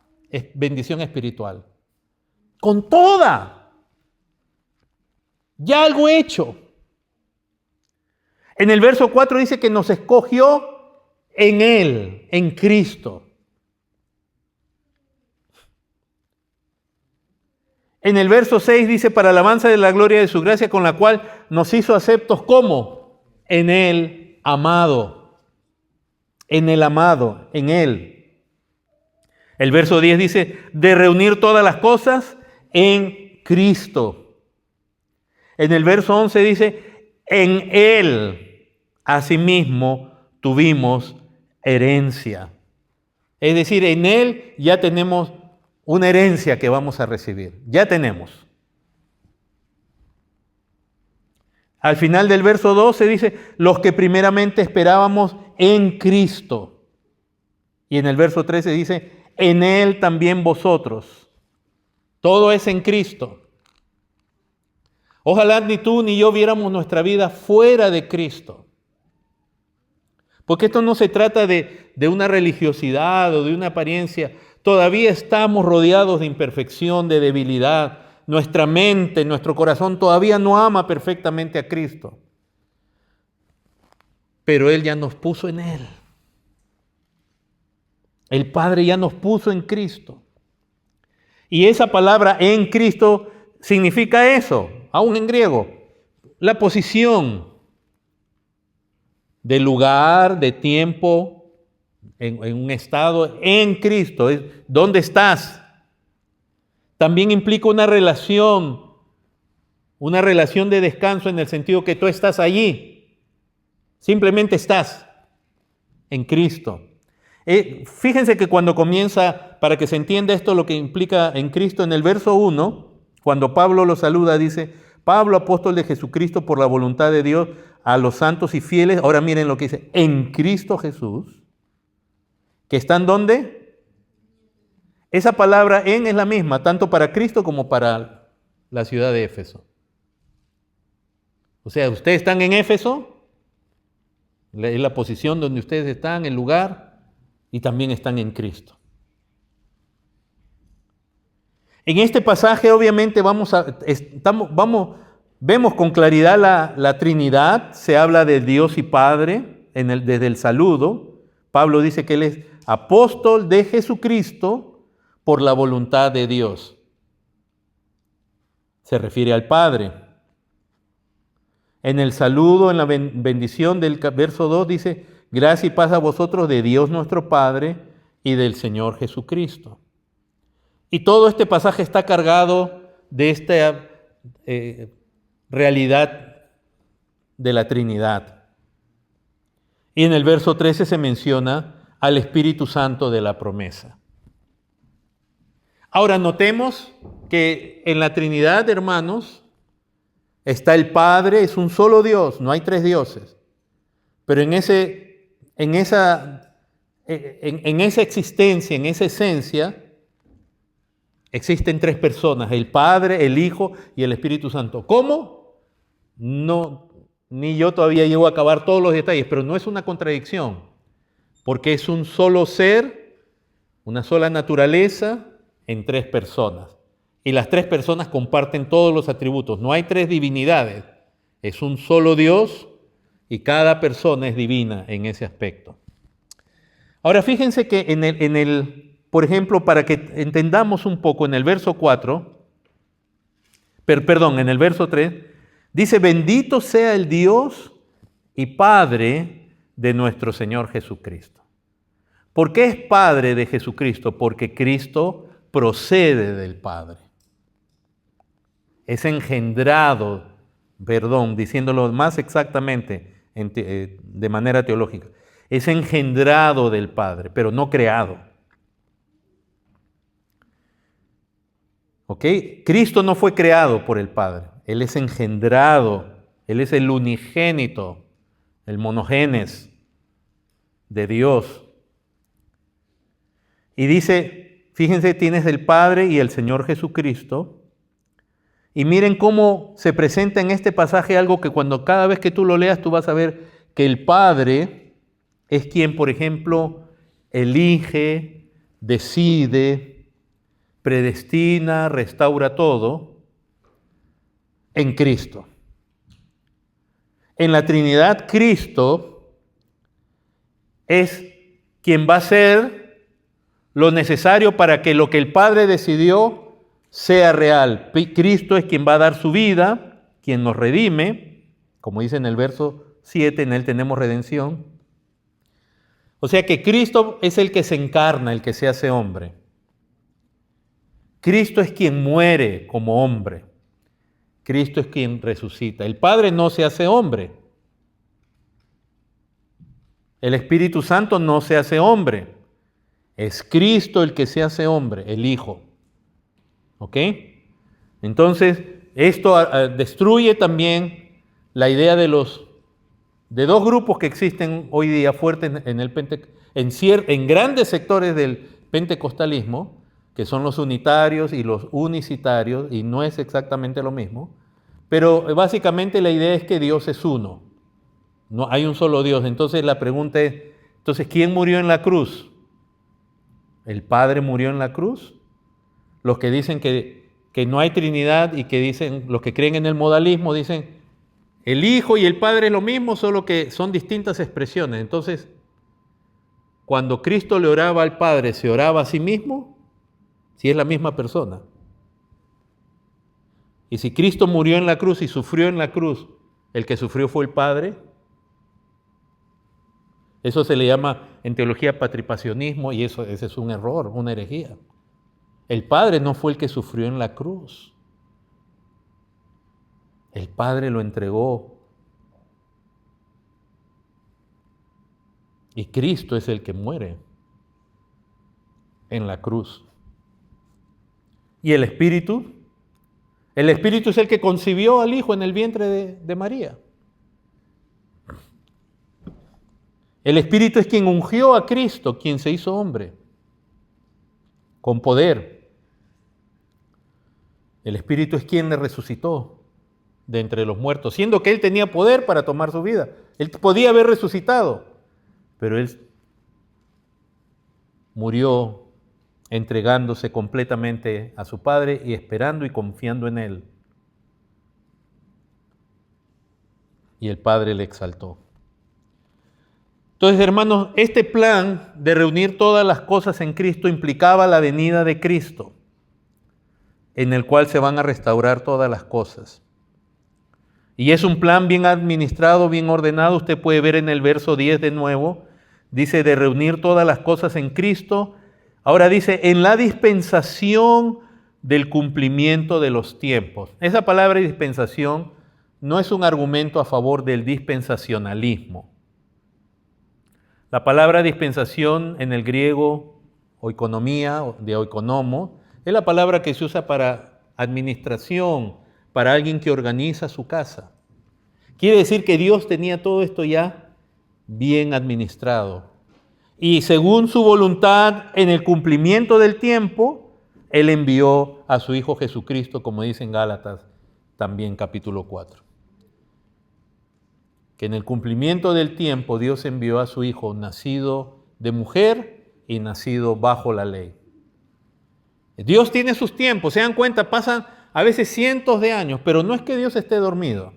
bendición espiritual. Con toda. Ya algo hecho. En el verso 4 dice que nos escogió en Él, en Cristo. En el verso 6 dice, para alabanza de la gloria de su gracia, con la cual nos hizo aceptos, ¿cómo? En Él, amado. En el amado, en Él. El verso 10 dice, de reunir todas las cosas en Cristo. En el verso 11 dice, en Él, asimismo, tuvimos herencia. Es decir, en Él ya tenemos una herencia que vamos a recibir. Ya tenemos. Al final del verso 12 dice, los que primeramente esperábamos en Cristo. Y en el verso 13 dice, en Él también vosotros. Todo es en Cristo. Ojalá ni tú ni yo viéramos nuestra vida fuera de Cristo. Porque esto no se trata de una religiosidad o de una apariencia. Todavía estamos rodeados de imperfección, de debilidad. Nuestra mente, nuestro corazón todavía no ama perfectamente a Cristo. Pero Él ya nos puso en Él. El Padre ya nos puso en Cristo. Y esa palabra en Cristo significa eso, aún en griego, la posición de lugar, de tiempo, en un estado en Cristo. Es ¿dónde estás? También implica una relación de descanso en el sentido que tú estás allí. Simplemente estás en Cristo. Fíjense que cuando comienza, para que se entienda esto, lo que implica en Cristo, en el verso 1, cuando Pablo lo saluda, dice, Pablo, apóstol de Jesucristo por la voluntad de Dios, a los santos y fieles. Ahora miren lo que dice, en Cristo Jesús, que están ¿dónde? Esa palabra en es la misma, tanto para Cristo como para la ciudad de Éfeso. O sea, ustedes están en Éfeso, es la posición donde ustedes están, el lugar, y también están en Cristo. En este pasaje obviamente vemos con claridad la Trinidad. Se habla de Dios y Padre desde el saludo. Pablo dice que Él es apóstol de Jesucristo por la voluntad de Dios. Se refiere al Padre. En el saludo, en la bendición del verso 2 dice, gracia y paz a vosotros de Dios nuestro Padre y del Señor Jesucristo. Y todo este pasaje está cargado de esta realidad de la Trinidad. Y en el verso 13 se menciona al Espíritu Santo de la promesa. Ahora notemos que en la Trinidad, hermanos, está el Padre, es un solo Dios, no hay tres dioses. Pero en esa existencia, en esa esencia, existen tres personas, el Padre, el Hijo y el Espíritu Santo. ¿Cómo? No, ni yo todavía llego a acabar todos los detalles, pero no es una contradicción, porque es un solo ser, una sola naturaleza en tres personas. Y las tres personas comparten todos los atributos. No hay tres divinidades, es un solo Dios y cada persona es divina en ese aspecto. Ahora fíjense que por ejemplo, para que entendamos un poco, en el verso 4, en el verso 3, Dice, bendito sea el Dios y Padre de nuestro Señor Jesucristo. ¿Por qué es Padre de Jesucristo? Porque Cristo procede del Padre. Es engendrado, diciéndolo más exactamente de manera teológica, es engendrado del Padre, pero no creado. ¿Ok? Cristo no fue creado por el Padre, Él es engendrado, Él es el unigénito, el monogenes de Dios. Y dice, fíjense, tienes el Padre y el Señor Jesucristo. Y miren cómo se presenta en este pasaje algo que cada vez que tú lo leas, tú vas a ver que el Padre es quien, por ejemplo, elige, decide, predestina, restaura todo en Cristo. En la Trinidad, Cristo es quien va a hacer lo necesario para que lo que el Padre decidió sea real. Cristo es quien va a dar su vida, quien nos redime, como dice en el verso 7, en Él tenemos redención. O sea que Cristo es el que se encarna, el que se hace hombre. Cristo es quien muere como hombre. Cristo es quien resucita. El Padre no se hace hombre. El Espíritu Santo no se hace hombre. Es Cristo el que se hace hombre, el Hijo. ¿Ok? Entonces, esto destruye también la idea de dos grupos que existen hoy día fuertes en grandes sectores del pentecostalismo, que son los unitarios y los unicitarios, y no es exactamente lo mismo, pero básicamente la idea es que Dios es uno, no hay un solo Dios. Entonces la pregunta es, entonces, ¿quién murió en la cruz? ¿El Padre murió en la cruz? Los que dicen que no hay Trinidad y que dicen, los que creen en el modalismo, dicen el Hijo y el Padre es lo mismo, solo que son distintas expresiones. Entonces, cuando Cristo le oraba al Padre, ¿se oraba a sí mismo? Si es la misma persona. Y si Cristo murió en la cruz y sufrió en la cruz, ¿el que sufrió fue el Padre? Eso se le llama en teología patripacionismo y ese es un error, una herejía. El Padre no fue el que sufrió en la cruz. El Padre lo entregó. Y Cristo es el que muere en la cruz. ¿Y el Espíritu? El Espíritu es el que concibió al Hijo en el vientre de María. El Espíritu es quien ungió a Cristo, quien se hizo hombre, con poder. El Espíritu es quien le resucitó de entre los muertos, siendo que Él tenía poder para tomar su vida. Él podía haber resucitado, pero Él murió entregándose completamente a su Padre y esperando y confiando en Él. Y el Padre le exaltó. Entonces, hermanos, este plan de reunir todas las cosas en Cristo implicaba la venida de Cristo, en el cual se van a restaurar todas las cosas. Y es un plan bien administrado, bien ordenado. Usted puede ver en el verso 10 de nuevo, dice de reunir todas las cosas en Cristo. Ahora dice, en la dispensación del cumplimiento de los tiempos. Esa palabra dispensación no es un argumento a favor del dispensacionalismo. La palabra dispensación en el griego, oikonomía, de oikonomo, es la palabra que se usa para administración, para alguien que organiza su casa. Quiere decir que Dios tenía todo esto ya bien administrado. Y según su voluntad, en el cumplimiento del tiempo, Él envió a su Hijo Jesucristo, como dice en Gálatas, también capítulo 4. Que en el cumplimiento del tiempo Dios envió a su Hijo nacido de mujer y nacido bajo la ley. Dios tiene sus tiempos, se dan cuenta, pasan a veces cientos de años, pero no es que Dios esté dormido.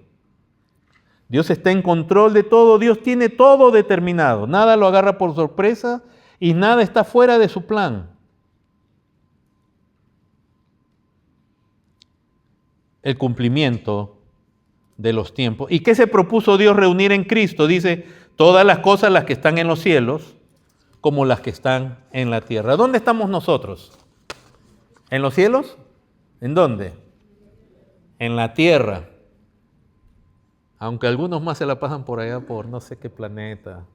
Dios está en control de todo, Dios tiene todo determinado, nada lo agarra por sorpresa y nada está fuera de su plan. El cumplimiento de los tiempos. ¿Y qué se propuso Dios reunir en Cristo? Dice, todas las cosas, las que están en los cielos, como las que están en la tierra. ¿Dónde estamos nosotros? ¿En los cielos? ¿En dónde? En la tierra. Aunque algunos más se la pasan por allá, por no sé qué planeta.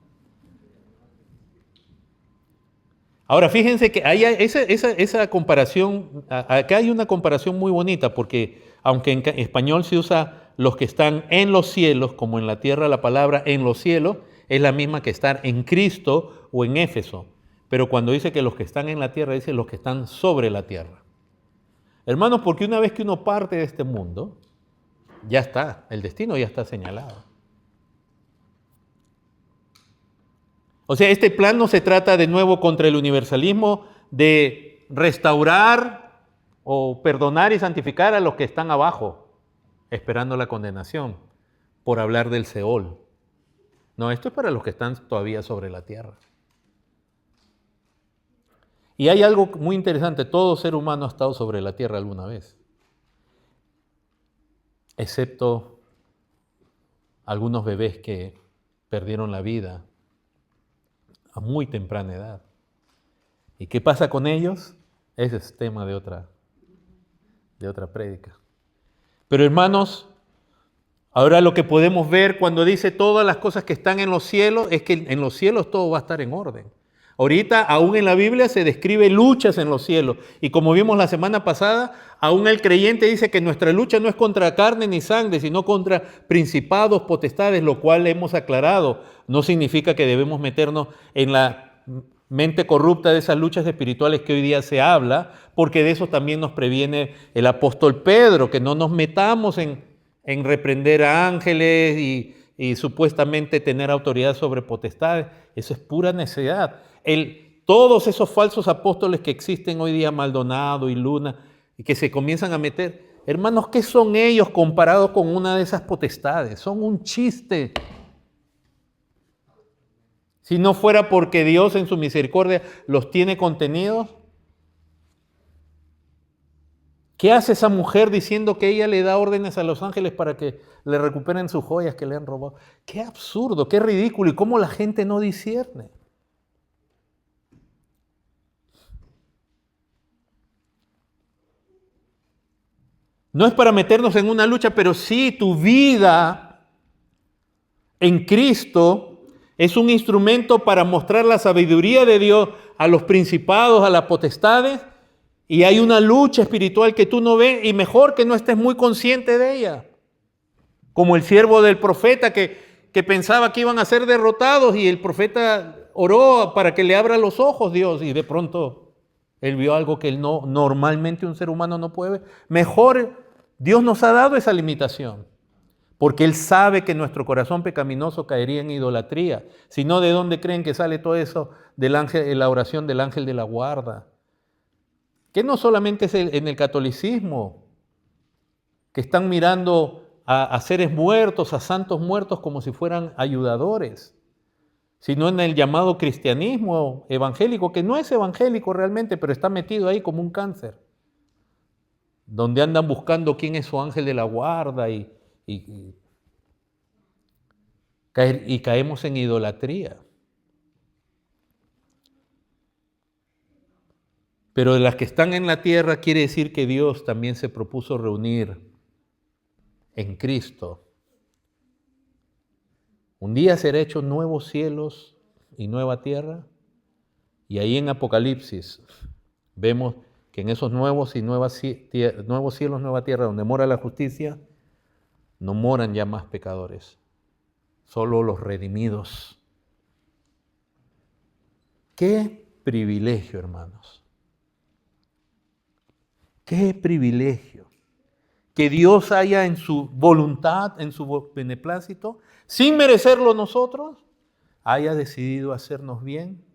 Ahora, fíjense que hay esa comparación, acá hay una comparación muy bonita, porque aunque en español se usa los que están en los cielos, como en la tierra la palabra en los cielos, es la misma que estar en Cristo o en Éfeso. Pero cuando dice que los que están en la tierra, dice los que están sobre la tierra. Hermanos, porque una vez que uno parte de este mundo, ya está, el destino ya está señalado. O sea, este plan no se trata de nuevo contra el universalismo de restaurar o perdonar y santificar a los que están abajo, esperando la condenación, por hablar del Seol. No, esto es para los que están todavía sobre la tierra. Y hay algo muy interesante, todo ser humano ha estado sobre la tierra alguna vez, excepto algunos bebés que perdieron la vida a muy temprana edad. ¿Y qué pasa con ellos? Ese es tema de otra prédica. Pero hermanos, ahora lo que podemos ver cuando dice todas las cosas que están en los cielos, es que en los cielos todo va a estar en orden. Ahorita, aún en la Biblia se describe luchas en los cielos. Y como vimos la semana pasada, aún el creyente dice que nuestra lucha no es contra carne ni sangre, sino contra principados, potestades, lo cual hemos aclarado. No significa que debemos meternos en la mente corrupta de esas luchas espirituales que hoy día se habla, porque de eso también nos previene el apóstol Pedro, que no nos metamos en reprender a ángeles y supuestamente tener autoridad sobre potestades. Eso es pura necedad. Todos esos falsos apóstoles que existen hoy día, Maldonado y Luna, y que se comienzan a meter, hermanos, ¿qué son ellos comparados con una de esas potestades? Son un chiste. Si no fuera porque Dios en su misericordia los tiene contenidos, ¿qué hace esa mujer diciendo que ella le da órdenes a los ángeles para que le recuperen sus joyas que le han robado? Qué absurdo, qué ridículo, y cómo la gente no discierne. No es para meternos en una lucha, pero sí tu vida en Cristo es un instrumento para mostrar la sabiduría de Dios a los principados, a las potestades, y hay una lucha espiritual que tú no ves y mejor que no estés muy consciente de ella. Como el siervo del profeta que pensaba que iban a ser derrotados y el profeta oró para que le abra los ojos Dios y de pronto él vio algo que normalmente un ser humano no puede ver. Mejor Dios nos ha dado esa limitación porque Él sabe que nuestro corazón pecaminoso caería en idolatría. Si no, ¿de dónde creen que sale todo eso del ángel, la oración del ángel de la guarda? Que no solamente es en el catolicismo, que están mirando a seres muertos, a santos muertos como si fueran ayudadores, sino en el llamado cristianismo evangélico, que no es evangélico realmente, pero está metido ahí como un cáncer, donde andan buscando quién es su ángel de la guarda y caemos en idolatría. Pero de las que están en la tierra quiere decir que Dios también se propuso reunir en Cristo. Un día será hecho nuevos cielos y nueva tierra. Y ahí en Apocalipsis vemos que en esos nuevos cielos, nueva tierra, donde mora la justicia, no moran ya más pecadores, solo los redimidos. ¡Qué privilegio, hermanos! ¡Qué privilegio! Que Dios haya en su voluntad, en su beneplácito, sin merecerlo nosotros, haya decidido hacernos bien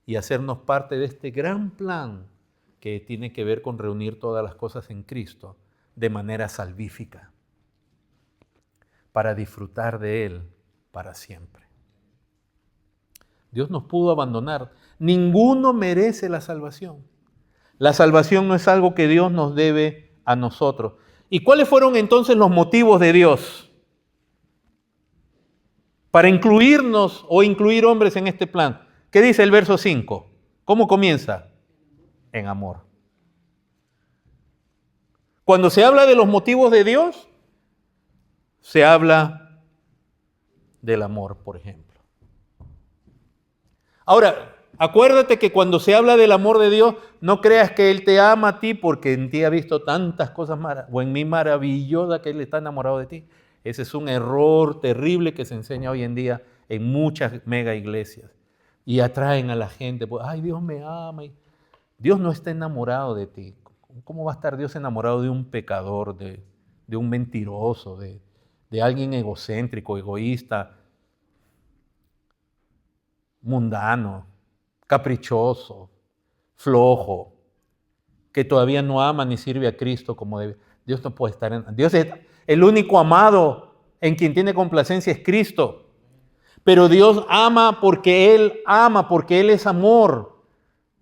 y hacernos parte de este gran plan que tiene que ver con reunir todas las cosas en Cristo de manera salvífica, para disfrutar de Él para siempre. Dios nos pudo abandonar. Ninguno merece la salvación. La salvación no es algo que Dios nos debe a nosotros. ¿Y cuáles fueron entonces los motivos de Dios? para incluirnos o incluir hombres en este plan. ¿Qué dice el verso 5? ¿Cómo comienza? En amor. Cuando se habla de los motivos de Dios, se habla del amor, por ejemplo. Ahora, acuérdate que cuando se habla del amor de Dios, no creas que Él te ama a ti porque en ti ha visto tantas cosas o en mí maravillosa que Él está enamorado de ti. Ese es un error terrible que se enseña hoy en día en muchas mega iglesias. Y atraen a la gente, pues, ay, Dios me ama. Dios no está enamorado de ti. ¿Cómo va a estar Dios enamorado de un pecador, de un mentiroso, de alguien egocéntrico, egoísta, mundano, caprichoso, flojo, que todavía no ama ni sirve a Cristo como debe? Dios no puede estar en... Dios es el único amado en quien tiene complacencia es Cristo. Pero Dios ama porque Él es amor.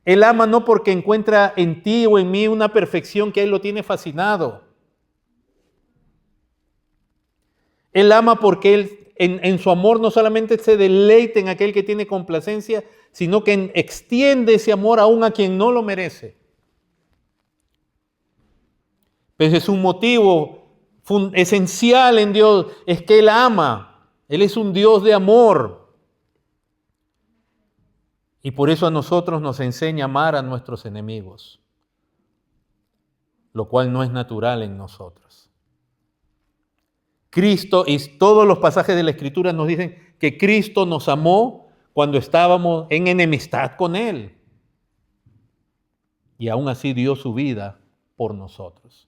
Él ama no porque encuentra en ti o en mí una perfección que Él lo tiene fascinado. Él ama porque Él en su amor no solamente se deleita en aquel que tiene complacencia, sino que extiende ese amor aún a quien no lo merece. Pues es un motivo esencial en Dios, es que Él ama. Él es un Dios de amor. Y por eso a nosotros nos enseña a amar a nuestros enemigos, lo cual no es natural en nosotros. Cristo, y todos los pasajes de la Escritura nos dicen que Cristo nos amó cuando estábamos en enemistad con Él. Y aún así dio su vida por nosotros.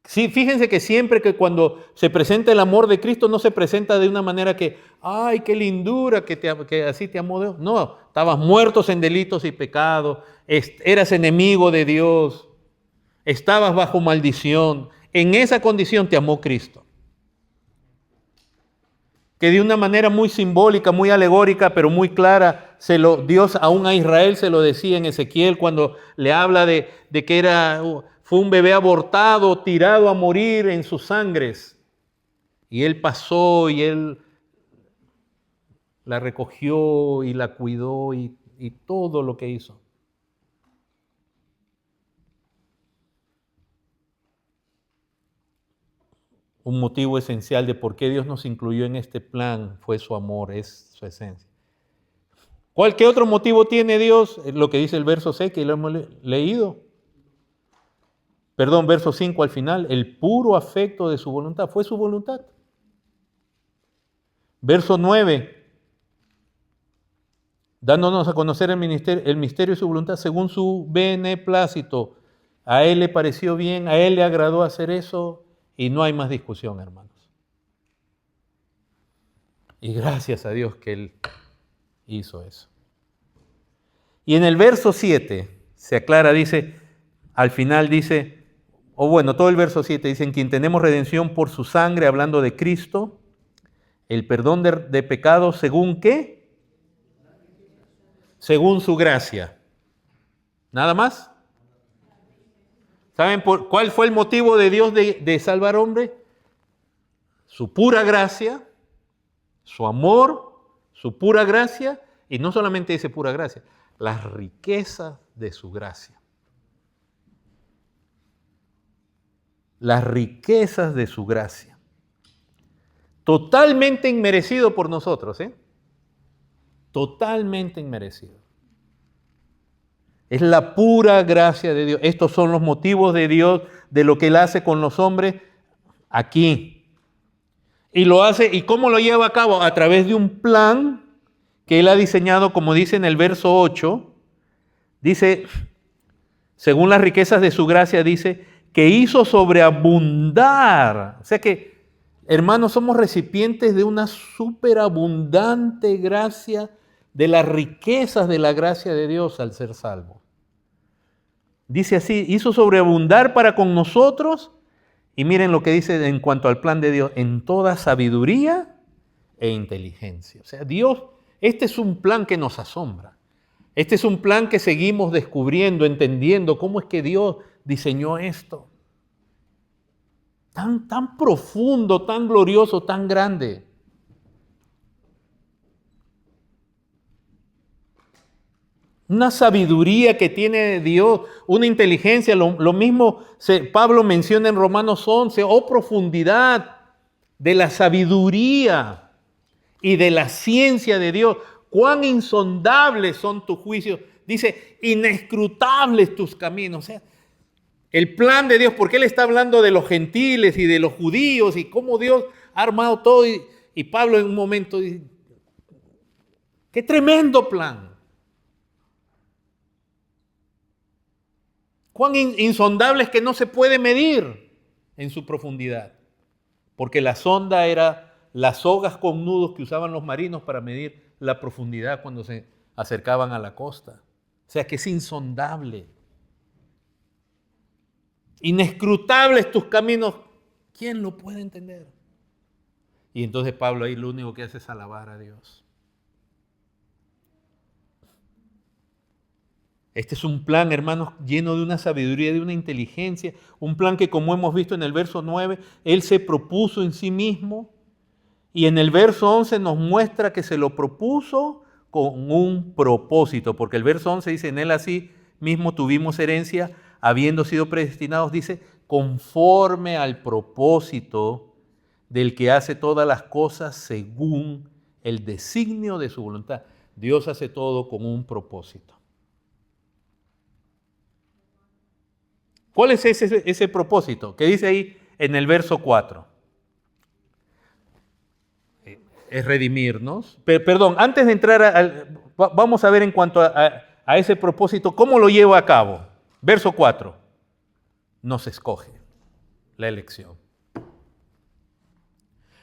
Sí, fíjense que siempre que cuando se presenta el amor de Cristo no se presenta de una manera que, ay, qué lindura, que así te amó Dios. No, estabas muertos en delitos y pecados, eras enemigo de Dios, estabas bajo maldición. En esa condición te amó Cristo. Que de una manera muy simbólica, muy alegórica, pero muy clara, Dios aún a Israel se lo decía en Ezequiel cuando le habla de que fue un bebé abortado, tirado a morir en sus sangres. Y Él pasó y Él la recogió y la cuidó y todo lo que hizo. Un motivo esencial de por qué Dios nos incluyó en este plan fue su amor, es su esencia. ¿Qué otro motivo tiene Dios? Lo que dice el verso 6 que lo hemos leído. Verso 5 al final, el puro afecto de su voluntad, fue su voluntad. Verso 9, dándonos a conocer el misterio de su voluntad según su beneplácito. A Él le pareció bien, a Él le agradó hacer eso y no hay más discusión, hermanos. Y gracias a Dios que Él hizo eso. Y en el verso 7 se aclara, dice, al final dice, todo el verso 7 dice, en quien tenemos redención por su sangre, hablando de Cristo, el perdón de pecados, ¿según qué? Según su gracia. ¿Nada más? ¿Saben cuál fue el motivo de Dios de salvar hombre? Su pura gracia, su amor, su pura gracia, y no solamente dice pura gracia, las riquezas de su gracia. Las riquezas de su gracia. Totalmente inmerecido por nosotros, ¿eh? Totalmente inmerecido. Es la pura gracia de Dios. Estos son los motivos de Dios, de lo que Él hace con los hombres aquí. Y lo hace, ¿y cómo lo lleva a cabo? A través de un plan que Él ha diseñado, como dice en el verso 8, dice, según las riquezas de su gracia, dice, que hizo sobreabundar. O sea que, hermanos, somos recipientes de una superabundante gracia, de las riquezas de la gracia de Dios al ser salvo. Dice así, hizo sobreabundar para con nosotros, y miren lo que dice en cuanto al plan de Dios, en toda sabiduría e inteligencia. O sea, Dios, este es un plan que nos asombra. Este es un plan que seguimos descubriendo, entendiendo cómo es que Dios diseñó esto. Tan profundo, tan glorioso, tan grande. una sabiduría que tiene Dios, una inteligencia. Lo mismo Pablo menciona en Romanos 11, oh profundidad de la sabiduría y de la ciencia de Dios. Cuán insondables son tus juicios. Dice, inescrutables tus caminos. O sea, el plan de Dios, porque Él está hablando de los gentiles y de los judíos y cómo Dios ha armado todo. Y Pablo en un momento dice, qué tremendo plan. Cuán insondables que no se puede medir en su profundidad. Porque la sonda era las sogas con nudos que usaban los marinos para medir la profundidad cuando se acercaban a la costa. O sea que es insondable. Inescrutables tus caminos. ¿Quién lo puede entender? Y entonces Pablo ahí lo único que hace es alabar a Dios. Este es un plan, hermanos, lleno de una sabiduría, de una inteligencia, un plan que, como hemos visto en el verso 9, Él se propuso en sí mismo, y en el verso 11 nos muestra que se lo propuso con un propósito, porque el verso 11 dice, en Él así mismo tuvimos herencia, habiendo sido predestinados, dice, conforme al propósito del que hace todas las cosas según el designio de su voluntad. Dios hace todo con un propósito. ¿Cuál es ese propósito? Que dice ahí en el verso 4. Es redimirnos. Perdón, antes de entrar, vamos a ver en cuanto a ese propósito, ¿cómo lo lleva a cabo? Verso 4. Nos escoge la elección.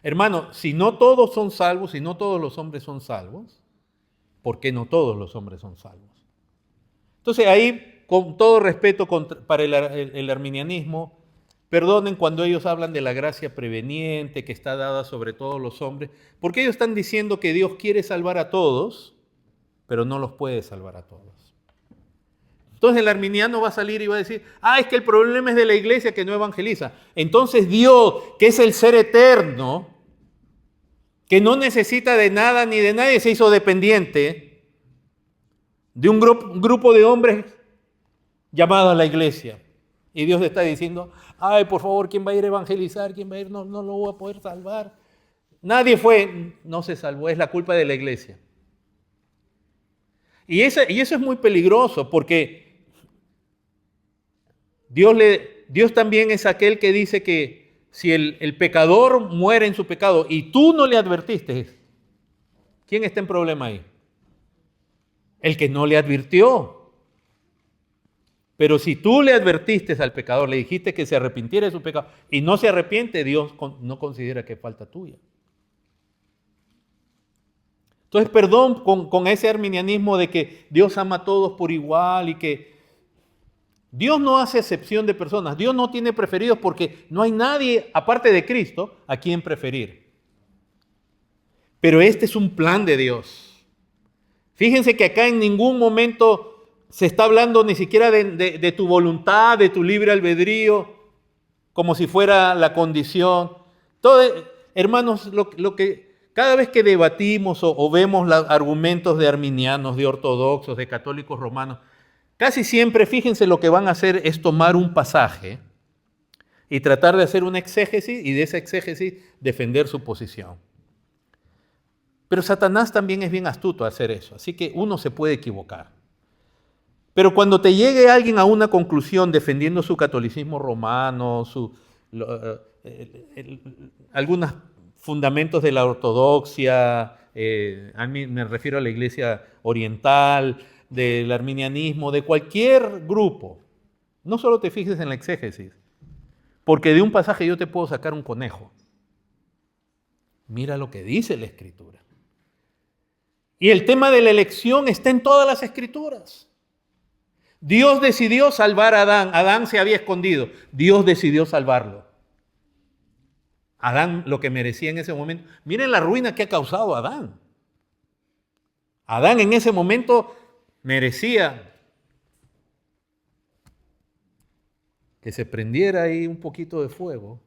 Hermano, si no todos son salvos, si no todos los hombres son salvos, ¿por qué no todos los hombres son salvos? Entonces ahí, con todo respeto para el arminianismo, perdonen cuando ellos hablan de la gracia preveniente que está dada sobre todos los hombres, porque ellos están diciendo que Dios quiere salvar a todos, pero no los puede salvar a todos. Entonces el arminiano va a salir y va a decir, es que el problema es de la iglesia que no evangeliza. Entonces Dios, que es el ser eterno, que no necesita de nada ni de nadie, se hizo dependiente de un grupo de hombres llamado a la iglesia. Y Dios le está diciendo, por favor, ¿quién va a ir a evangelizar? ¿Quién va a ir? No lo voy a poder salvar. Nadie fue, no se salvó, es la culpa de la iglesia. Y eso es muy peligroso porque Dios también es aquel que dice que si el pecador muere en su pecado y tú no le advertiste, ¿quién está en problema ahí? El que no le advirtió. Pero si tú le advertiste al pecador, le dijiste que se arrepintiera de su pecado y no se arrepiente, Dios no considera que es falta tuya. Entonces, perdón con ese arminianismo de que Dios ama a todos por igual y que Dios no hace excepción de personas. Dios no tiene preferidos porque no hay nadie, aparte de Cristo, a quien preferir. Pero este es un plan de Dios. Fíjense que acá en ningún momento se está hablando ni siquiera de tu voluntad, de tu libre albedrío, como si fuera la condición. Hermanos, lo que cada vez que debatimos o vemos los argumentos de arminianos, de ortodoxos, de católicos romanos, casi siempre, fíjense, lo que van a hacer es tomar un pasaje y tratar de hacer una exégesis y de esa exégesis defender su posición. Pero Satanás también es bien astuto a hacer eso, así que uno se puede equivocar. Pero cuando te llegue alguien a una conclusión defendiendo su catolicismo romano, algunos fundamentos de la ortodoxia, a mí me refiero a la iglesia oriental, del arminianismo, de cualquier grupo, no solo te fijes en la exégesis, porque de un pasaje yo te puedo sacar un conejo. Mira lo que dice la Escritura. Y el tema de la elección está en todas las Escrituras. Dios decidió salvar a Adán. Adán se había escondido. Dios decidió salvarlo. Adán lo que merecía en ese momento. Miren la ruina que ha causado Adán. Adán en ese momento merecía que se prendiera ahí un poquito de fuego